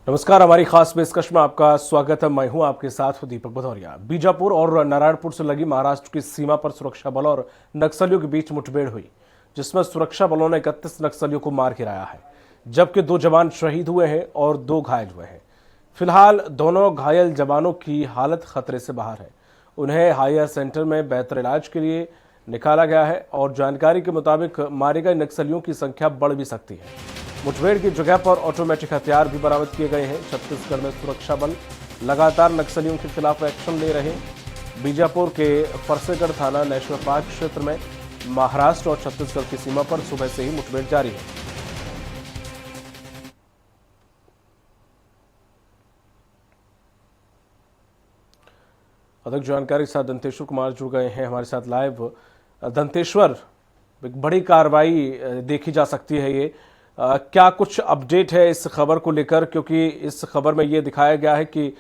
नमस्कार, हमारी खास पेशकश में आपका स्वागत है। मैं हूं आपके साथ दीपक भदौरिया। बीजापुर और नारायणपुर से लगी महाराष्ट्र की सीमा पर सुरक्षा बल और नक्सलियों के बीच मुठभेड़ हुई, जिसमें सुरक्षा बलों ने 31 नक्सलियों को मार गिराया है, जबकि 2 जवान शहीद हुए हैं और 2 घायल हुए हैं। फिलहाल दोनों घायल जवानों की हालत खतरे से बाहर है। उन्हें हायर सेंटर में बेहतर इलाज के लिए निकाला गया है और जानकारी के मुताबिक मारे गए नक्सलियों की संख्या बढ़ भी सकती है। मुठभेड़ की जगह पर ऑटोमेटिक हथियार भी बरामद किए गए हैं। छत्तीसगढ़ में सुरक्षा बल लगातार नक्सलियों के खिलाफ एक्शन ले रहे हैं। बीजापुर के फरसेगढ़ थाना नेशनल पार्क क्षेत्र में महाराष्ट्र और छत्तीसगढ़ की सीमा पर सुबह से ही मुठभेड़ जारी है। अधिक जानकारी के साथ दंतेश्वर कुमार जुड़ गए हैं हमारे साथ लाइव। दंतेश्वर, एक बड़ी कार्रवाई देखी जा सकती है ये। क्या कुछ अपडेट है इस खबर को लेकर, क्योंकि इस खबर में ये दिखाया गया है कि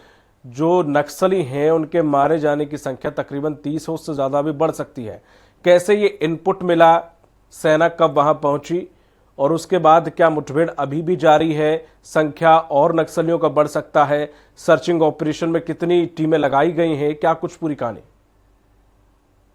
जो नक्सली हैं उनके मारे जाने की संख्या तकरीबन 30 हो, उससे ज़्यादा भी बढ़ सकती है। कैसे ये इनपुट मिला, सेना कब वहां पहुंची और उसके बाद क्या मुठभेड़ अभी भी जारी है? संख्या और नक्सलियों का बढ़ सकता है? सर्चिंग ऑपरेशन में कितनी टीमें लगाई गई हैं? क्या कुछ पूरी कहानी?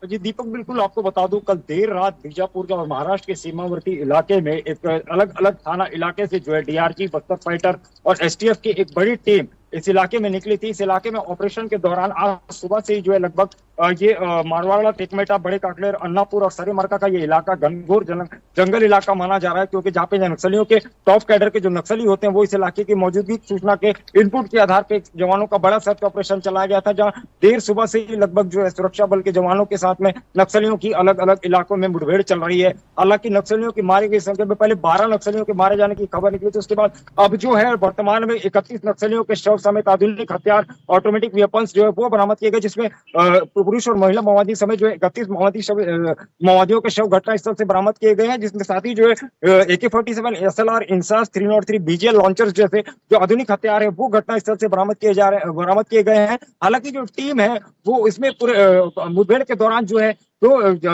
जी दीपक, बिल्कुल आपको बता दूं, कल देर रात बीजापुर के और महाराष्ट्र के सीमावर्ती इलाके में एक अलग अलग थाना इलाके से जो है डीआरजी, बस्तर फाइटर और एसटीएफ की एक बड़ी टीम इस इलाके में निकली थी। इस इलाके में ऑपरेशन के दौरान आज सुबह से ही जो है लगभग मारवाड़ा, टेकमेटा, बड़े काकलेर, अन्नापुर और सरेमरका का ये इलाका घनघोर जंगल इलाका माना जा रहा है, क्योंकि जहाँ पे नक्सलियों के टॉप कैडर के जो नक्सली होते हैं वो इस इलाके की मौजूदगी सूचना के इनपुट के आधार पर जवानों का बड़ा सर्च ऑपरेशन चलाया गया था, जहाँ देर सुबह से ही लगभग जो है सुरक्षा बल के जवानों के साथ में नक्सलियों की अलग अलग इलाकों में मुठभेड़ चल रही है। हालांकि नक्सलियों की मारी गई संख्या में पहले 12 नक्सलियों के मारे जाने की खबर निकली थी, उसके बाद अब जो है वर्तमान में 31 नक्सलियों के शव समेत आधुनिक हथियार, ऑटोमेटिक वेपन्स जो है वो बरामद किए गए, जिसमें पुरुष और महिला माओवादी समेत जो है 31 माओवादियों के शव घटनास्थल से बरामद किए गए हैं, जिसमें साथ ही जो है AK-47, SLR, INSAS 303 BGL launchers जैसे जो आधुनिक हथियार है वो घटनास्थल से बरामद किए गए हैं। हालांकि जो टीम है वो इसमें पूरे मुठभेड़ के दौरान जो है तो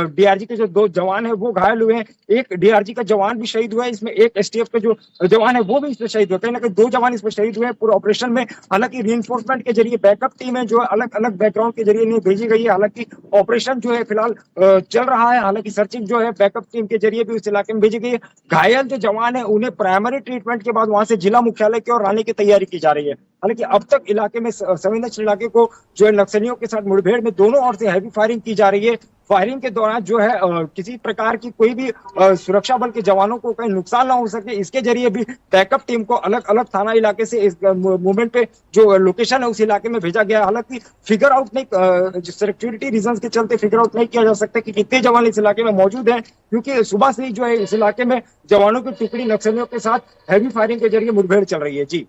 डीआरजी के जो 2 जवान है वो घायल हुए हैं, एक डीआरजी का जवान भी शहीद हुआ है, इसमें एक एसटीएफ का जो जवान है वो भी इसमें शहीद हुआ है। कहीं ना कहीं 2 जवान इसमें शहीद हुए हैं पूरे ऑपरेशन में। हालांकि रीइंफोर्समेंट के जरिए बैकअप टीम है जो अलग अलग बैकग्राउंड के जरिए नहीं भेजी गई है। हालांकि ऑपरेशन जो है फिलहाल चल रहा है। हालांकि सर्चिंग जो है बैकअप टीम के जरिए भी उस इलाके में भेजी गई है। घायल जो जवान है उन्हें प्राइमरी ट्रीटमेंट के बाद वहां से जिला मुख्यालय की ओर लाने की तैयारी की जा रही है। हालांकि अब तक इलाके में संवेदनशील इलाके को जो है नक्सलियों के साथ मुठभेड़ में दोनों ओर से हैवी फायरिंग की जा रही है। फायरिंग के दौरान जो है किसी प्रकार की कोई भी सुरक्षा बल के जवानों को कहीं नुकसान ना हो सके, इसके जरिए भी बैकअप टीम को अलग अलग थाना इलाके से इस मूवमेंट पे जो लोकेशन है उस इलाके में भेजा गया। हालांकि फिगर आउट नहीं, सिक्योरिटी रीजंस के चलते फिगर आउट नहीं किया जा सकता कि कितने जवान इस इलाके में मौजूद हैं, क्योंकि सुबह से ही जो है इस इलाके में जवानों की टुकड़ी नक्सलियों के साथ हैवी फायरिंग के जरिए मुठभेड़ चल रही है। जी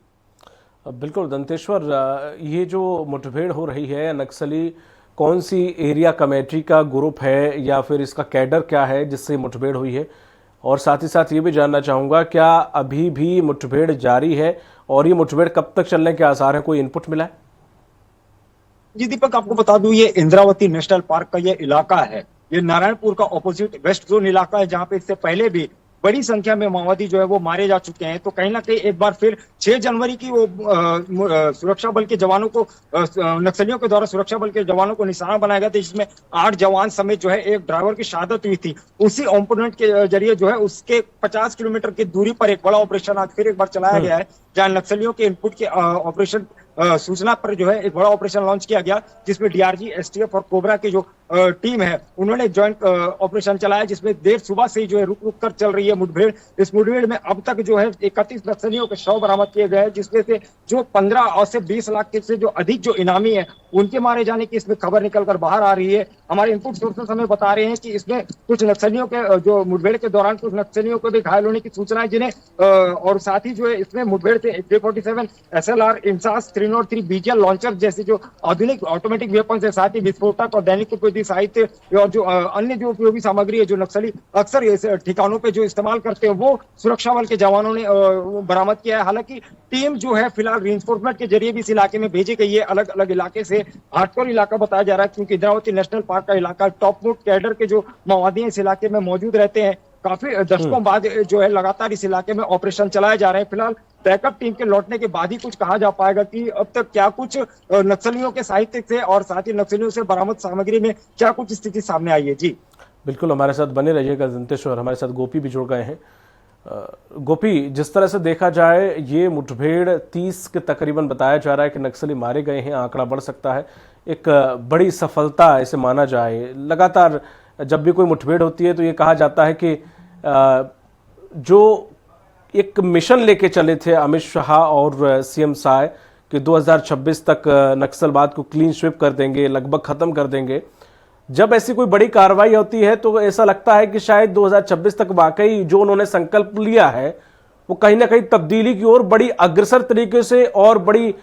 बिल्कुल दंतेश्वर, ये जो मुठभेड़ हो रही है, नक्सली कौन सी एरिया कमेटी का ग्रुप है या फिर इसका कैडर क्या है जिससे मुठभेड़ हुई है? और साथ ही साथ ये भी जानना चाहूँगा, क्या अभी भी मुठभेड़ जारी है और ये मुठभेड़ कब तक चलने के आसार हैं? कोई इनपुट मिला है? जी दीपक, आपको बता दूं, ये इंद्रावती नेशनल पार्क का ये इलाका है। ये नारायणपुर का ऑपोजिट वेस्ट जोन इलाका है, जहां पे इससे पहले भी बड़ी संख्या में माओवादी जो है वो मारे जा चुके हैं। तो कहीं ना कहीं एक बार फिर 6 जनवरी की वो सुरक्षा बल के जवानों को नक्सलियों के द्वारा सुरक्षा बल के जवानों को निशाना बनाया गया था, जिसमें 8 जवान समेत जो है एक ड्राइवर की शहादत हुई थी। उसी ऑम्पोनेंट के जरिए जो है उसके 50 किलोमीटर की दूरी पर एक बड़ा ऑपरेशन आज फिर एक बार चलाया गया है, जहां नक्सलियों के इनपुट के ऑपरेशन सूचना पर जो है एक बड़ा ऑपरेशन लॉन्च किया गया, जिसमें डीआरजी, एसटीएफ और कोबरा की जो टीम है उन्होंने ज्वाइंट ऑपरेशन चलाया, जिसमें देर सुबह से ही जो है रुक रुक कर चल रही है मुठभेड़। इस मुठभेड़ में अब तक जो है 31 नक्सलियों के शव बरामद किए गए हैं, जिसमें से जो 15 और से 20 लाख के से जो अधिक जो इनामी है उनके मारे जाने की इसमें खबर निकल कर बाहर आ रही है। हमारे इनपुट सोर्सेस हमें बता रहे हैं कि इसमें कुछ नक्सलियों के जो मुठभेड़ के दौरान कुछ नक्सलियों को भी घायल होने की सूचना है, जिन्हें और साथ ही जो है इसमें मुठभेड़ से AK-47, SLR, INSAS 303 BGL launcher जैसे जो आधुनिक ऑटोमेटिक वेपन्स है, साथ ही विस्फोटक और दैनिक उपयोगी साहित्य और जो अन्य जो उपयोगी सामग्री है जो नक्सली अक्सर इस ठिकानों पे जो इस्तेमाल करते हैं वो सुरक्षा बल के जवानों ने बरामद किया है। हालांकि टीम जो है फिलहाल रीइंफोर्समेंट के जरिए भी इस इलाके में भेजी गई है। अलग अलग इलाके से हार्डकोर इलाका बताया जा रहा है, क्योंकि इंद्रावती नेशनल पार्क का इलाका टॉप मोस्ट कैडर के जो माओवादी इस इलाके में मौजूद रहते हैं। काफी दशकों बाद जो है लगातार इस इलाके में ऑपरेशन चलाए जा रहे हैं। फिलहाल बैकअप टीम के लौटने के बाद ही कुछ कहा जा पाएगा कि अब तक क्या कुछ नक्सलियों के साहित्य से और साथ ही नक्सलियों से बरामद सामग्री में क्या कुछ स्थिति सामने आई है। जी बिल्कुल, हमारे साथ बने रहिएगा दंतेश्वर। हमारे साथ गोपी भी जुड़ गए हैं। गोपी, जिस तरह से देखा जाए ये मुठभेड़ 30 के तकरीबन बताया जा रहा है कि नक्सली मारे गए हैं, आंकड़ा बढ़ सकता है। एक बड़ी सफलता इसे माना जाए। लगातार जब भी कोई मुठभेड़ होती है तो ये कहा जाता है कि जो एक मिशन लेके चले थे अमित शाह और सीएम साय कि 2026 तक नक्सलवाद को क्लीन स्वीप कर देंगे, लगभग खत्म कर देंगे। जब ऐसी कोई बड़ी कार्रवाई होती है तो ऐसा लगता है कि शायद 2026 तक वाकई जो उन्होंने संकल्प लिया है वो कहीं ना कहीं तब्दीली की ओर बड़ी अग्रसर तरीके से और बड़ी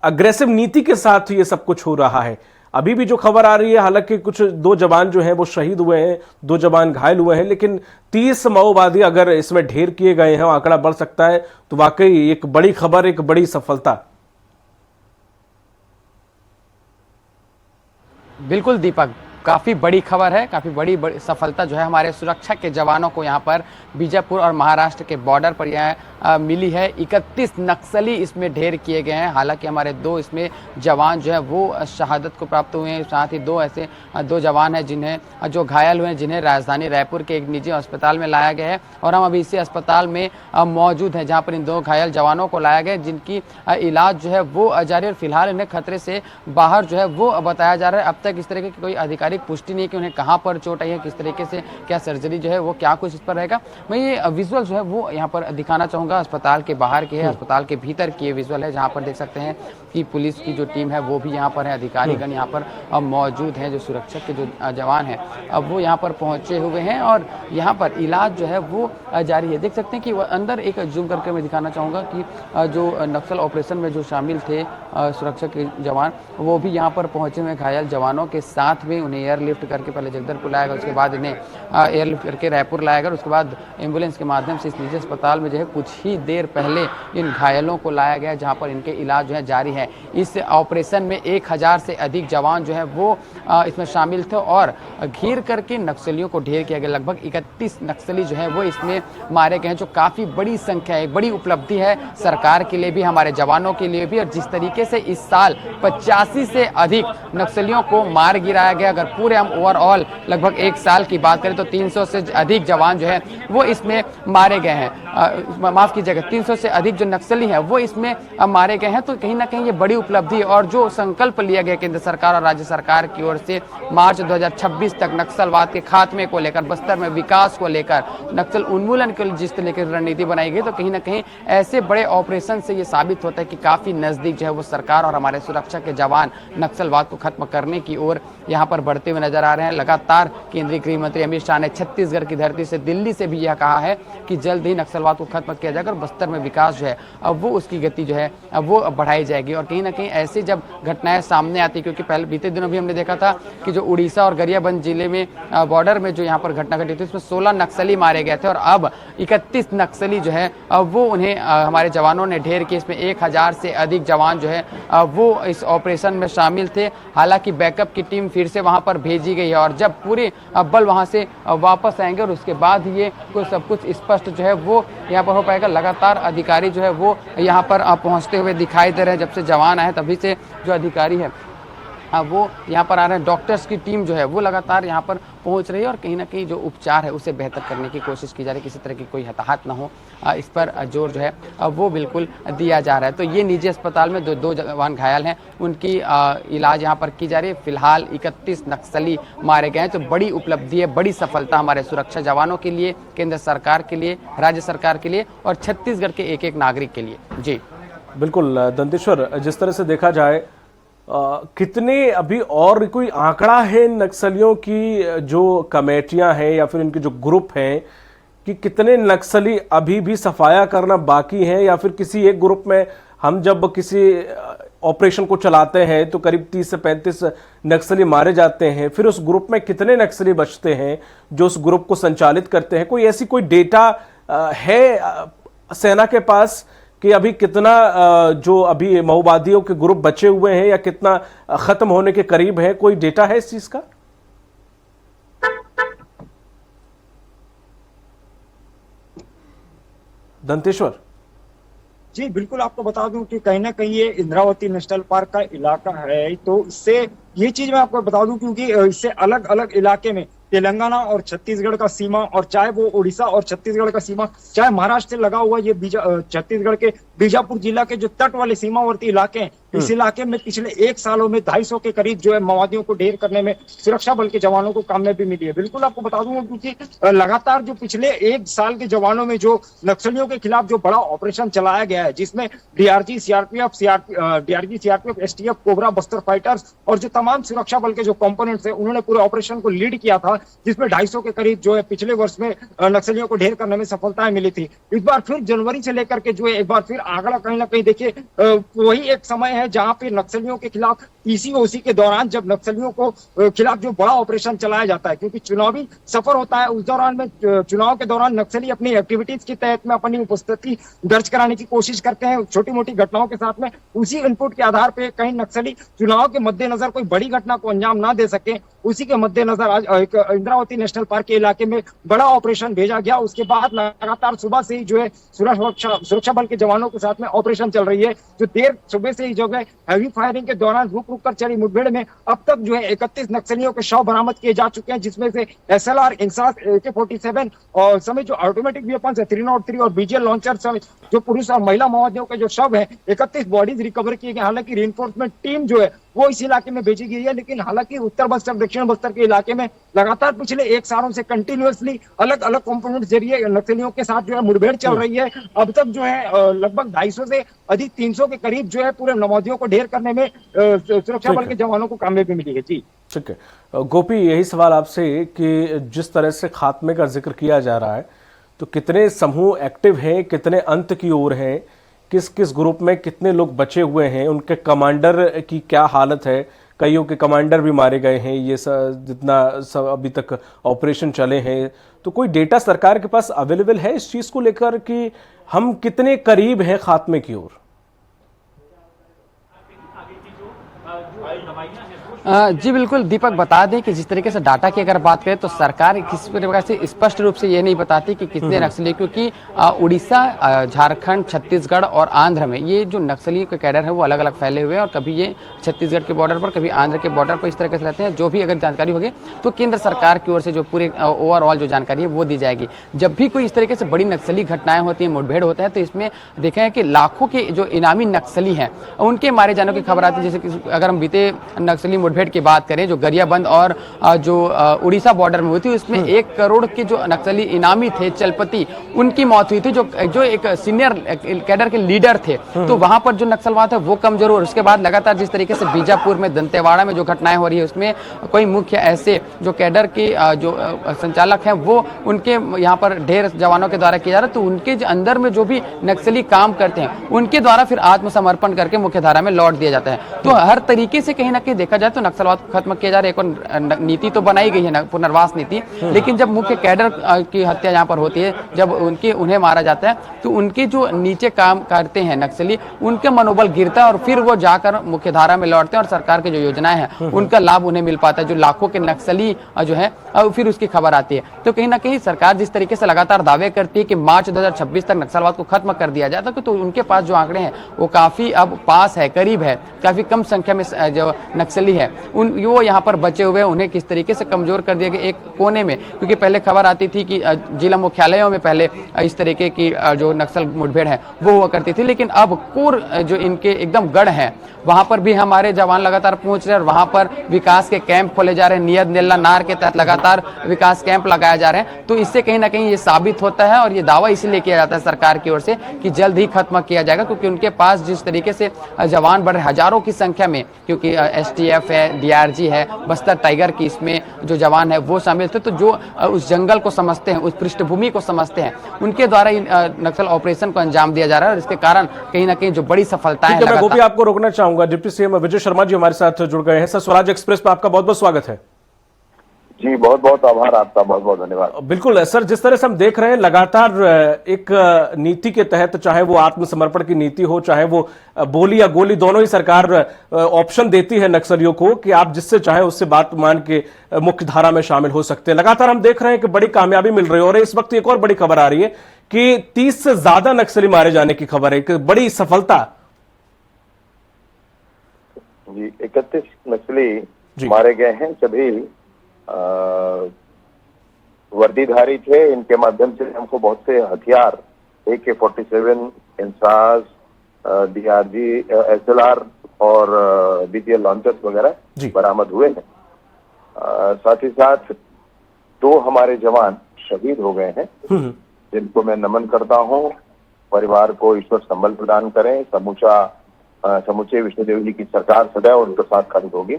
अग्रेसिव नीति के साथ ये सब कुछ हो रहा है। अभी भी जो खबर आ रही है, हालांकि कुछ 2 जवान जो हैं वो शहीद हुए हैं, 2 जवान घायल हुए हैं, लेकिन 30 माओवादी अगर इसमें ढेर किए गए हैं, आंकड़ा बढ़ सकता है, तो वाकई एक बड़ी खबर, एक बड़ी सफलता। बिल्कुल दीपक, काफ़ी बड़ी खबर है, काफ़ी बड़ी सफलता जो है हमारे सुरक्षा के जवानों को यहाँ पर बीजापुर और महाराष्ट्र के बॉर्डर पर यहाँ मिली है। 31 नक्सली इसमें ढेर किए गए हैं। हालांकि हमारे 2 इसमें जवान जो है वो शहादत को प्राप्त हुए हैं। साथ ही 2 ऐसे 2 जवान हैं जिन्हें जो घायल हुए हैं, जिन्हें राजधानी रायपुर के एक निजी अस्पताल में लाया गया है और हम अभी इसी अस्पताल में मौजूद हैं जहाँ पर इन 2 घायल जवानों को लाया गया, जिनकी इलाज जो है वो जारी है और फिलहाल इन्हें खतरे से बाहर जो है वो बताया जा रहा है। अब तक इस तरह की कोई आधिकारिक पुष्टि नहीं है कि उन्हें कहां पर चोट आई है, किस तरीके से क्या सर्जरी जो है वो क्या कुछ इस पर रहेगा। मैं ये विजुअल जो है वो यहाँ पर दिखाना चाहूंगा। अस्पताल के बाहर की है, अस्पताल के भीतर की ये विजुअल है, जहाँ पर देख सकते हैं कि पुलिस की जो टीम है वो भी यहाँ पर है, अधिकारीगण यहाँ पर मौजूद हैं, जो सुरक्षक के जो जवान हैं अब वो यहाँ पर पहुंचे हुए हैं और यहाँ पर इलाज जो है वो जारी है। देख सकते हैं कि अंदर एक जूम करके मैं दिखाना चाहूँगा कि जो नक्सल ऑपरेशन में जो शामिल थे सुरक्षा के जवान, वो भी यहाँ पर पहुंचे हुए घायल जवानों के साथ में। उन्हें एयरलिफ्ट करके पहले जगदलपुर लाया गया, उसके बाद इन्हें एयरलिफ्ट करके रायपुर लाया गया, उसके बाद एम्बुलेंस के माध्यम से इस निजी अस्पताल में जो है कुछ ही देर पहले इन घायलों को लाया गया, जहां पर इनके इलाज जो है जारी है। इस ऑपरेशन में 1000 से अधिक जवान जो है वो इसमें शामिल थे और घेर करके नक्सलियों को ढेर किया गया। लगभग 31 नक्सली जो है वो इसमें मारे गए हैं, जो काफ़ी बड़ी संख्या है, बड़ी उपलब्धि है सरकार के लिए भी, हमारे जवानों के लिए भी। और जिस तरीके से इस साल 85 से अधिक नक्सलियों को मार गिराया गया, अगर पूरे हम ओवरऑल लगभग 1 साल की बात करें तो 300 से अधिक जवान जो है वो इसमें मारे गए हैं। माफ कीजिएगा, 300 से अधिक जो नक्सली हैं वो इसमें मारे गए हैं। तो कहीं ना कहीं ये बड़ी उपलब्धि और जो संकल्प लिया गया केंद्र सरकार और राज्य सरकार की ओर से मार्च 2026 तक नक्सलवाद के खात्मे को लेकर, बस्तर में विकास को लेकर, नक्सल उन्मूलन के लिए जिस तरीके की रणनीति बनाई गई, तो कहीं ना कहीं ऐसे बड़े ऑपरेशन से ये साबित होता है कि काफी नजदीक जो है वो सरकार और हमारे सुरक्षा के जवान नक्सलवाद को खत्म करने की ओर यहाँ पर बढ़ते हुए नजर आ रहे हैं। लगातार केंद्रीय गृह मंत्री अमित शाह ने छत्तीसगढ़ की धरती से, दिल्ली से भी यह कहा है कि जल्द ही नक्सलवाद को खत्म किया जाएगा और बस्तर में विकास जो है अब वो उसकी गति जो है अब वो बढ़ाई जाएगी। और कहीं ना कहीं ऐसी जब घटनाएं सामने आती, क्योंकि पहले बीते दिनों भी हमने देखा था कि जो उड़ीसा और गरियाबंद जिले में बॉर्डर में जो यहाँ पर घटना घटी थी, उसमें 16 नक्सली मारे गए थे और अब 31 नक्सली जो है अब वो उन्हें हमारे जवानों ने ढेर किए। इसमें 1000 से अधिक जवान जो है वो इस ऑपरेशन में शामिल थे। हालांकि बैकअप की टीम फिर से वहां पर भेजी गई है और जब पूरे बल वहां से वापस आएंगे और उसके बाद ये सब कुछ स्पष्ट जो है वो यहाँ पर हो पाएगा। लगातार अधिकारी जो है वो यहाँ पर पहुँचते हुए दिखाई दे रहे हैं। जब से जवान आए तभी से जो अधिकारी है वो यहाँ पर आ रहे हैं। डॉक्टर्स की टीम जो है वो लगातार यहाँ पर पहुँच रही है और कहीं ना कहीं जो उपचार है उसे बेहतर करने की कोशिश की जा रही है, किसी तरह की कोई हताहत ना हो, इस पर जोर जो है वो बिल्कुल दिया जा रहा है। तो ये निजी अस्पताल में दो जवान घायल हैं, उनकी इलाज यहाँ पर की जा रही है। फिलहाल 31 नक्सली मारे गए हैं, तो बड़ी उपलब्धि है, बड़ी सफलता हमारे सुरक्षा जवानों के लिए, केंद्र सरकार के लिए, राज्य सरकार के लिए और छत्तीसगढ़ के एक एक नागरिक के लिए। जी बिल्कुल दंतेश्वर, जिस तरह से देखा जाए कितने अभी और कोई आंकड़ा है नक्सलियों की जो कमेटियां हैं या फिर इनके जो ग्रुप हैं कि कितने नक्सली अभी भी सफाया करना बाकी हैं, या फिर किसी एक ग्रुप में हम जब किसी ऑपरेशन को चलाते हैं तो करीब 30 से 35 नक्सली मारे जाते हैं, फिर उस ग्रुप में कितने नक्सली बचते हैं जो उस ग्रुप को संचालित करते हैं? कोई डेटा है सेना के पास कि अभी कितना जो अभी माओवादियों के ग्रुप बचे हुए हैं या कितना खत्म होने के करीब है? कोई डेटा है इस चीज का? दंतेश्वर। जी बिल्कुल, आपको बता दूं कि कहीं ना कहीं ये इंद्रावती नेशनल पार्क का इलाका है, तो इससे ये चीज मैं आपको बता दूं क्योंकि इससे अलग अलग इलाके में तेलंगाना और छत्तीसगढ़ का सीमा, और चाहे वो उड़ीसा और छत्तीसगढ़ का सीमा, चाहे महाराष्ट्र से लगा हुआ ये छत्तीसगढ़ के बीजापुर जिला के जो तट वाले सीमावर्ती इलाके हैं, इस इलाके में पिछले 1 सालों में 250 के करीब जो है माओवादियों को ढेर करने में सुरक्षा बल के जवानों को कामयाबी मिली है। बिल्कुल आपको बता दूंगा क्योंकि लगातार जो पिछले 1 साल के जवानों में जो नक्सलियों के खिलाफ जो बड़ा ऑपरेशन चलाया गया है, जिसमें DRG, CRPF, STF, cobra, Bastar fighters और जो तमाम सुरक्षा बल के जो कंपोनेंट्स है, उन्होंने पूरे ऑपरेशन को लीड किया था, जिसमें 250 के करीब जो है पिछले वर्ष में नक्सलियों को ढेर करने में सफलताएं मिली थी। इस बार फिर जनवरी से लेकर के जो है एक बार फिर आंकड़ा कहीं ना कहीं देखिए वही एक समय है जहां पे नक्सलियों के खिलाफ ईसीओसी के दौरान जब नक्सलियों को खिलाफ जो बड़ा ऑपरेशन चलाया जाता है, क्योंकि चुनावी सफर होता है, उस दौरान में चुनाव के दौरान नक्सली अपनी एक्टिविटीज के तहत में अपनी उपस्थिति दर्ज कराने की कोशिश करते हैं छोटी मोटी घटनाओं के साथ में। उसी इनपुट के आधार पर कहीं नक्सली चुनाव के मद्देनजर कोई बड़ी घटना को अंजाम ना दे सके, उसी के मद्देनजर आज एक इंद्रावती नेशनल पार्क के इलाके में बड़ा ऑपरेशन भेजा गया। उसके बाद लगातार सुबह से ही जो है सुरक्षा बल के जवानों के साथ में ऑपरेशन चल रही है, जो देर सुबह से ही जो है हैवी फायरिंग के दौरान रुक रुक कर चली मुठभेड़ में अब तक जो है 31 नक्सलियों के शव बरामद किए जा चुके हैं, जिसमें से SLR, इंसास, AK-47 और समेत जो ऑटोमेटिक वेपन्स है 303 और BGL लॉन्चर समेत जो पुरुष और महिला माओवादियों के जो शव है 31 बॉडीज रिकवर किए गए। हालांकि रिइंफोर्समेंट टीम जो है वो इस इलाके में भेजी गई है, लेकिन हालांकि उत्तर बस्तर, दक्षिण बस्तर के इलाके में लगातार पिछले 1 सालों से कंटिन्यूअसली अलग अलग कंपोनेंट जरिए नक्सलियों के साथ जो है मुठभेड़ चल रही है। अब तक जो है लगभग 250 से अधिक 300 के करीब जो है पूरे माओवादियों को ढेर करने में सुरक्षा बल के जवानों को कामयाबी मिली है। जी ठीक है गोपी, यही सवाल आपसे कि जिस तरह से खात्मे का जिक्र किया जा रहा है, तो कितने समूह एक्टिव हैं, कितने अंत की ओर हैं, किस किस ग्रुप में कितने लोग बचे हुए हैं, उनके कमांडर की क्या हालत है? कईयों के कमांडर भी मारे गए हैं, ये जितना अभी तक ऑपरेशन चले हैं, तो कोई डेटा सरकार के पास अवेलेबल है इस चीज को लेकर कि हम कितने करीब हैं खात्मे की ओर? जी बिल्कुल दीपक, बता दें कि जिस तरीके से डाटा की अगर बात करें तो सरकार किसी प्रकार से स्पष्ट रूप से ये नहीं बताती कि कितने नक्सली, क्योंकि उड़ीसा, झारखंड, छत्तीसगढ़ और आंध्र में ये जो नक्सली के कैडर है वो अलग अलग फैले हुए हैं, और कभी ये छत्तीसगढ़ के बॉर्डर पर, कभी आंध्र के बॉर्डर पर इस तरीके से रहते हैं। जो भी अगर जानकारी होगी तो केंद्र सरकार की ओर से जो पूरे ओवरऑल जो जानकारी है वो दी जाएगी। जब भी कोई इस तरीके से बड़ी नक्सली घटनाएं होती हैं, मुठभेड़ होते हैं, तो इसमें देखें है कि लाखों के जो इनामी नक्सली हैं उनके मारे जाने की खबर आती है। जैसे कि अगर हम बीते नक्सली मुठभेड़ की बात करें जो गरियाबंद और जो उड़ीसा बॉर्डर में हुई थी, उसमें 1 करोड़ के जो नक्सली इनामी थे चलपति, उनकी मौत हुई थी, जो एक सीनियर कैडर के लीडर थे। तो वहां पर जो नक्सलवाद है वो कमजोर हो। उसके बाद लगातार जिस तरीके से बीजापुर में, दंतेवाड़ा में जो घटनाएं हो रही है, उसमें कोई मुख्य ऐसे जो कैडर के जो संचालक हैं वो उनके यहाँ पर ढेर जवानों के द्वारा किया जा रहा है, तो उनके अंदर में जो भी नक्सली काम करते हैं उनके द्वारा फिर आत्मसमर्पण करके मुख्यधारा में लौट दिया जाता है। तो हर तरीके से कहीं ना कहीं देखा जाए तो नक्सलवाद को खत्म किया जा रहा है। एक और नीति तो बनाई गई है, पुनर्वास नीति, लेकिन जब मुख्य कैडर की हत्या यहाँ पर होती है, जब उन्हें मारा जाता है, तो उनके जो नीचे काम करते हैं नक्सली, उनके मनोबल गिरता है और फिर वो जाकर मुख्यधारा में लौटते हैं और सरकार की जो योजनाएं हैं उनका लाभ उन्हें मिल पाता है। जो लाखों के नक्सली जो है फिर उसकी खबर आती है। तो कहीं ना कहीं सरकार जिस तरीके से लगातार दावे करती है कि मार्च 2026 तक नक्सलवाद को खत्म कर दिया जाता है, तो उनके पास जो आंकड़े हैं वो काफी अब पास है, करीब है, काफी कम संख्या में जो नक्सली है वो यहाँ पर बचे हुए हैं। उन्हें किस तरीके से कमजोर कर दिया गया एक कोने में, क्योंकि पहले खबर आती थी कि जिला मुख्यालयों में पहले इस तरीके की जो नक्सल मुठभेड़ है वो हुआ करती थी, लेकिन अब कोर जो इनके एकदम गढ़ है वहां पर भी हमारे जवान लगातार पहुंच रहे हैं और वहां पर विकास के कैंप खोले जा रहे हैं। नियत नेल्ला नार के तहत लगातार विकास कैंप लगाए जा रहे हैं। तो इससे कहीं ना कहीं ये साबित होता है, और ये दावा इसलिए किया जाता है सरकार की ओर से कि जल्द ही खत्म किया जाएगा, क्योंकि उनके पास जिस तरीके से जवान बढ़ रहे हजारों की संख्या में, क्योंकि STF है, DRG है, बस्तर टाइगर की इसमें जो जवान है वो शामिल थे। तो जो उस जंगल को समझते हैं, उस पृष्ठभूमि को समझते हैं, उनके द्वारा नक्सल ऑपरेशन को अंजाम दिया जा रहा है, और इसके कारण कहीं ना कहीं जो बड़ी सफलताएं। मैं गोपी आपको रोकना चाहूंगा, डिप्टी CM विजय शर्मा जी हमारे साथ जुड़ गए हैं। सर, स्वराज एक्सप्रेस पर आपका बहुत बहुत स्वागत है। जी बहुत बहुत आभार आपका, बहुत बहुत धन्यवाद। बिल्कुल सर, जिस तरह से हम देख रहे हैं लगातार एक नीति के तहत, चाहे वो आत्मसमर्पण की नीति हो, चाहे वो बोली या गोली, दोनों ही सरकार ऑप्शन देती है नक्सलियों को कि आप जिससे चाहे उससे बात मान के मुख्य धारा में शामिल हो सकते हैं। लगातार हम देख रहे हैं कि बड़ी कामयाबी मिल रही है। और इस वक्त एक और बड़ी खबर आ रही है कि 30 से ज्यादा नक्सली मारे जाने की खबर है, एक बड़ी सफलता। जी 31 नक्सली जी। मारे गए हैं। सभी वर्दीधारी थे। इनके माध्यम से हमको बहुत से हथियार AK-47, इंसास, DRG, SLR और BTL लॉन्चर्स वगैरह जी। बरामद हुए हैं। साथ ही साथ 2 हमारे जवान शहीद हो गए हैं, जिनको मैं नमन करता हूं। परिवार को ईश्वर संबल प्रदान करें। समूचे विष्णुदेव जी की सरकार सदैव उनके साथ खड़ी होगी।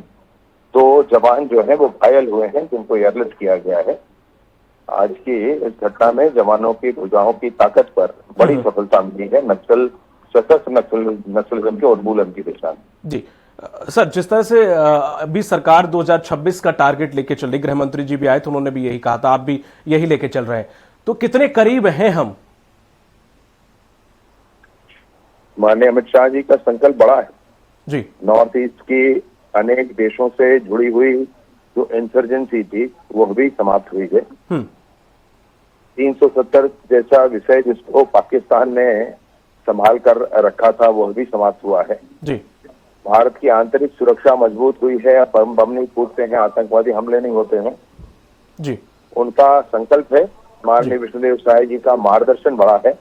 2 जवान जो है वो घायल हुए हैं, जिनको एयरलिफ्ट किया गया है। आज की इस घटना में जवानों की भुजाओं की ताकत पर बड़ी सफलता मिली है सशस्त्र नक्सलिज्म के उन्मूलन की दिशा में। जी सर, जिस तरह से अभी सरकार 2026 का टारगेट लेके चल रही, गृह मंत्री जी भी आए तो उन्होंने भी यही कहा था, आप भी यही लेके चल रहे हैं, तो कितने करीब हैं हम? माननीय अमित शाह जी का संकल्प बड़ा है जी। नॉर्थ ईस्ट की अनेक देशों से जुड़ी हुई जो इंसर्जेंसी थी वो भी समाप्त हुई है। 370 जैसा विषय जिसको पाकिस्तान ने संभाल कर रखा था वो भी समाप्त हुआ है जी। भारत की आंतरिक सुरक्षा मजबूत हुई है। बम नहीं फूटते हैं, आतंकवादी हमले नहीं होते हैं जी। उनका संकल्प है। माननीय विष्णुदेव साय जी का मार्गदर्शन बड़ा है।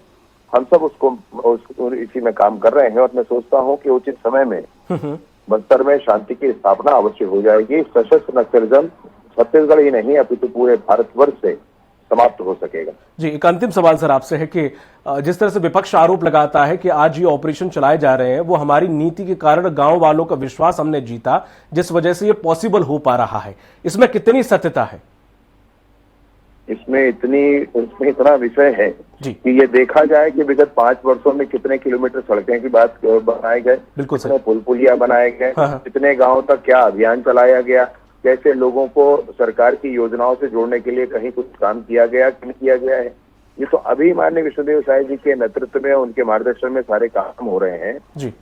हम सब उसको इसी में काम कर रहे हैं और मैं सोचता हूं कि उचित समय में बस्तर में शांति की स्थापना अवश्य हो जाएगी। सशस्त्र नक्सलिज्म छत्तीसगढ़ ही नहीं अपितु पूरे भारतवर्ष से समाप्त हो सकेगा। जी, एक अंतिम सवाल सर आपसे है कि जिस तरह से विपक्ष आरोप लगाता है कि आज ये ऑपरेशन चलाए जा रहे हैं वो हमारी नीति के कारण गांव वालों का विश्वास हमने जीता, जिस वजह से ये पॉसिबल हो पा रहा है, इसमें कितनी सत्यता है? इसमें इतना विषय है कि ये देखा जाए कि विगत 5 वर्षों में कितने किलोमीटर सड़कें की बात बनाए गए, बिल्कुल कितने पुल पुलिया बनाए गए, कितने गांव तक क्या अभियान चलाया गया, कैसे लोगों को सरकार की योजनाओं से जोड़ने के लिए कहीं कुछ काम किया गया कि नहीं किया गया है। ये तो अभी माननीय विष्णुदेव साय जी के नेतृत्व में उनके मार्गदर्शन में सारे काम हो रहे हैं जी।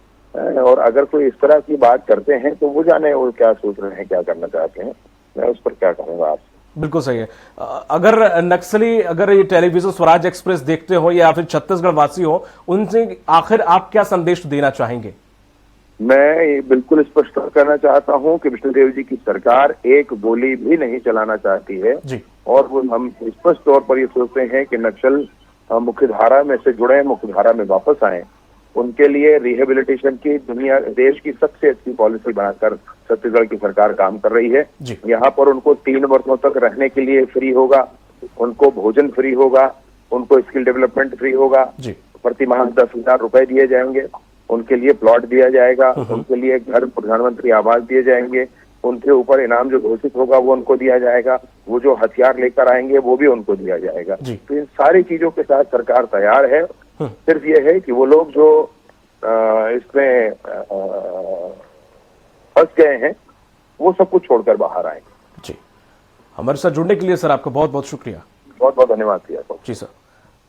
और अगर कोई इस तरह की बात करते हैं तो वो जाने वो क्या सोच रहे हैं, क्या करना चाहते हैं। मैं उस पर क्या कहूंगा आपसे। बिल्कुल सही है। अगर नक्सली अगर ये टेलीविजन स्वराज एक्सप्रेस देखते हो या फिर छत्तीसगढ़ वासी हो, उनसे आखिर आप क्या संदेश देना चाहेंगे? मैं बिल्कुल स्पष्ट करना चाहता हूं कि विष्णुदेव जी की सरकार एक गोली भी नहीं चलाना चाहती है जी। और वो हम स्पष्ट तौर पर ये सोचते हैं कि नक्सल मुख्य धारा में से जुड़े, मुख्य धारा में वापस आए। उनके लिए रिहेबिलिटेशन की देश की सबसे अच्छी पॉलिसी बनाकर छत्तीसगढ़ की सरकार काम कर रही है। यहाँ पर उनको 3 वर्षों तक रहने के लिए फ्री होगा, उनको भोजन फ्री होगा, उनको स्किल डेवलपमेंट फ्री होगा, प्रति माह 10,000 रुपए दिए जाएंगे, उनके लिए प्लॉट दिया जाएगा, उनके लिए घर प्रधानमंत्री आवास दिए जाएंगे, उनके ऊपर इनाम जो घोषित होगा वो उनको दिया जाएगा, वो जो हथियार लेकर आएंगे वो भी उनको दिया जाएगा। तो इन सारी चीजों के साथ सरकार तैयार है। सिर्फ ये है कि वो लोग जो इसमें फंस गए हैं वो सब कुछ छोड़कर बाहर आए। जी, हमारे साथ जुड़ने के लिए सर आपका बहुत बहुत शुक्रिया। बहुत बहुत धन्यवाद किया। जी सर,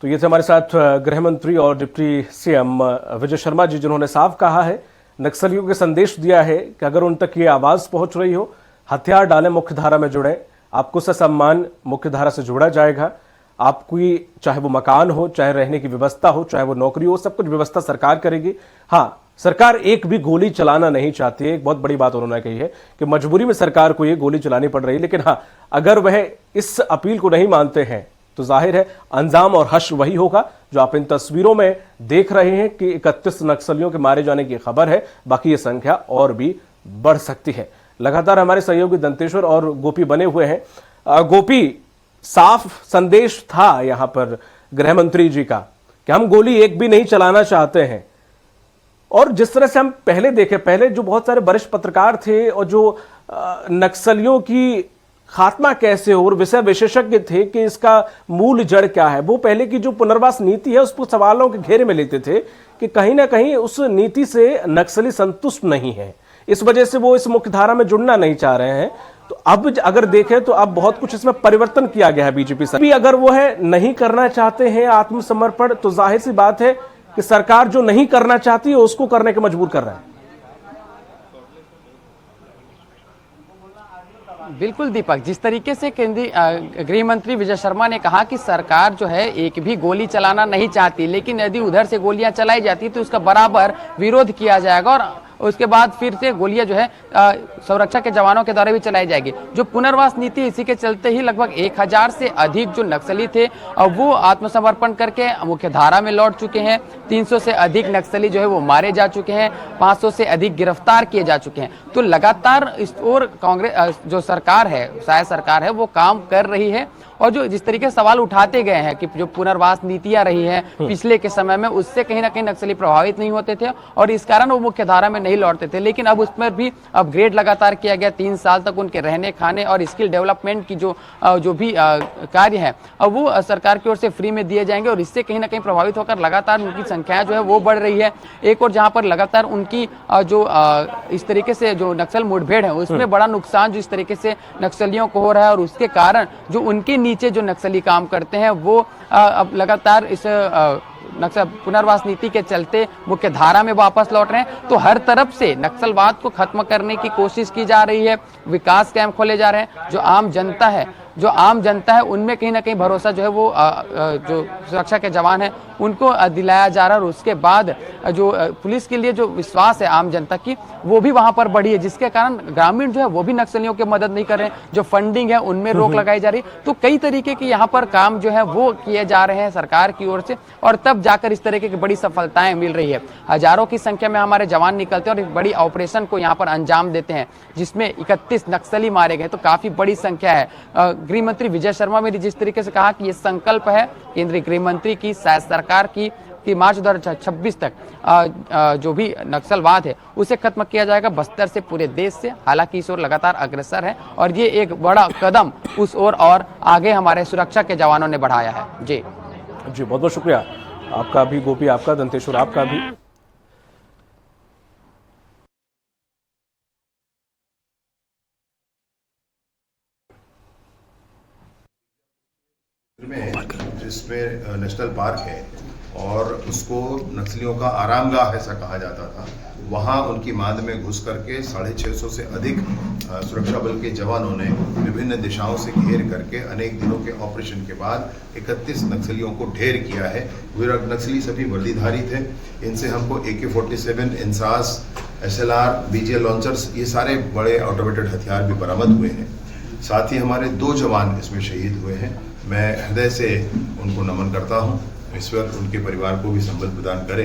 तो ये थे हमारे साथ गृह मंत्री और डिप्टी सीएम विजय शर्मा जी, जिन्होंने साफ कहा है, नक्सलियों के संदेश दिया है कि अगर उन तक ये आवाज पहुंच रही हो, हथियार डालें, मुख्य धारा में जुड़े, आपको सम्मान मुख्य धारा से जोड़ा जाएगा। आपकी चाहे वो मकान हो, चाहे रहने की व्यवस्था हो, चाहे वो नौकरी हो, सब कुछ व्यवस्था सरकार करेगी। हाँ, सरकार एक भी गोली चलाना नहीं चाहती है। एक बहुत बड़ी बात उन्होंने कही है कि मजबूरी में सरकार को ये गोली चलानी पड़ रही है, लेकिन हाँ, अगर वह इस अपील को नहीं मानते हैं तो जाहिर है अंजाम और हश्र वही होगा जो आप इन तस्वीरों में देख रहे हैं कि 31 नक्सलियों के मारे जाने की खबर है। बाकी ये संख्या और भी बढ़ सकती है। लगातार हमारे सहयोगी दंतेश्वर और गोपी बने हुए हैं। गोपी, साफ संदेश था यहां पर गृह मंत्री जी का कि हम गोली एक भी नहीं चलाना चाहते हैं, और जिस तरह से हम पहले देखे, पहले जो बहुत सारे वरिष्ठ पत्रकार थे और जो नक्सलियों की खात्मा कैसे हो और विषय विशेषज्ञ थे कि इसका मूल जड़ क्या है, वो पहले की जो पुनर्वास नीति है उसको सवालों के घेरे में लेते थे कि कहीं ना कहीं उस नीति से नक्सली संतुष्ट नहीं है, इस वजह से वो इस मुख्यधारा में जुड़ना नहीं चाह रहे हैं। तो अब अगर देखें तो अब बहुत कुछ इसमें परिवर्तन किया गया है बीजेपी से भी। अगर वो है नहीं करना चाहते हैं आत्मसमर्पण, तो जाहिर सी बात है कि सरकार जो नहीं करना चाहती है उसको करने के मजबूर कर रहा है। बिल्कुल दीपक, जिस तरीके से केंद्रीय गृह मंत्री विजय शर्मा ने कहा कि सरकार जो है एक भी गोली चलाना नहीं चाहती, लेकिन यदि उधर से गोलियां चलाई जाती तो उसका बराबर विरोध किया जाएगा और उसके बाद फिर से गोलियां जो है सुरक्षा के जवानों के द्वारा भी चलाई जाएगी। जो पुनर्वास नीति, इसी के चलते ही लगभग 1000 से अधिक जो नक्सली थे वो आत्मसमर्पण करके मुख्य धारा में लौट चुके हैं। 300 से अधिक नक्सली जो है वो मारे जा चुके हैं, 500 से अधिक गिरफ्तार किए जा चुके हैं। तो लगातार इस ओर कांग्रेस जो सरकार है, शायद सरकार है, वो काम कर रही है और जो जिस तरीके से सवाल उठाते गए हैं कि जो पुनर्वास नीतियां रही हैं पिछले के समय में, उससे कहीं ना कहीं नक्सली प्रभावित नहीं होते थे और इस कारण वो मुख्य धारा में नहीं लौटते थे। लेकिन अब उसमें भी अपग्रेड लगातार किया गया, 3 साल तक उनके रहने खाने और स्किल डेवलपमेंट की जो भी कार्य है अब वो सरकार की ओर से फ्री में दिए जाएंगे और इससे कहीं ना कहीं प्रभावित होकर लगातार उनकी संख्या जो है वो बढ़ रही है। एक और जहां पर लगातार उनकी जो इस तरीके से जो नक्सल मुठभेड़ है उसमें बड़ा नुकसान जो इस तरीके से नक्सलियों को हो रहा है और उसके कारण जो उनके नीचे जो नक्सली काम करते हैं वो अब लगातार इस नक्सल पुनर्वास नीति के चलते मुख्य धारा में वापस लौट रहे हैं। तो हर तरफ से नक्सलवाद को खत्म करने की कोशिश की जा रही है, विकास कैंप खोले जा रहे हैं। जो आम जनता है उनमें कहीं ना कहीं भरोसा जो है वो जो सुरक्षा के जवान हैं उनको दिलाया जा रहा है और उसके बाद जो पुलिस के लिए जो विश्वास है आम जनता की वो भी वहां पर बढ़ी है, जिसके कारण ग्रामीण जो है वो भी नक्सलियों की मदद नहीं कर रहे हैं। जो फंडिंग है उनमें रोक लगाई जा रही है। तो कई तरीके के यहाँ पर काम जो है वो किए जा रहे हैं सरकार की ओर से और तब जाकर इस तरीके की बड़ी सफलताएं मिल रही है। हजारों की संख्या में हमारे जवान निकलते हैं और एक बड़ी ऑपरेशन को यहाँ पर अंजाम देते हैं जिसमें 31 नक्सली मारे गए। तो काफी बड़ी संख्या है। गृह मंत्री विजय शर्मा ने जिस तरीके से कहा कि ये संकल्प है केंद्रीय गृह मंत्री की, शायद सरकार की, कि मार्च 2026 तक जो भी नक्सलवाद है उसे खत्म किया जाएगा बस्तर से, पूरे देश से। हालांकि इस ओर लगातार अग्रसर है और ये एक बड़ा कदम उस ओर और आगे हमारे सुरक्षा के जवानों ने बढ़ाया है। जी बहुत बहुत शुक्रिया आपका भी गोपी, आपका दंतेश्वर, आपका भी। जिसमें नेशनल पार्क है और उसको नक्सलियों का आरामगाह ऐसा कहा जाता था, वहां उनकी मांद में घुस करके 650 से अधिक सुरक्षा बल के जवानों ने विभिन्न दिशाओं से घेर करके अनेक दिनों के ऑपरेशन के बाद 31 नक्सलियों को ढेर किया है। वे नक्सली सभी वर्दीधारी थे। इनसे हमको AK-47, INSAS, SLR, BGL launchers, ये सारे बड़े ऑटोमेटेड हथियार भी बरामद हुए हैं। साथ ही हमारे 2 जवान इसमें शहीद हुए हैं। मैं हृदय से उनको नमन करता हूँ। ईश्वर उनके परिवार को भी संबल प्रदान करे।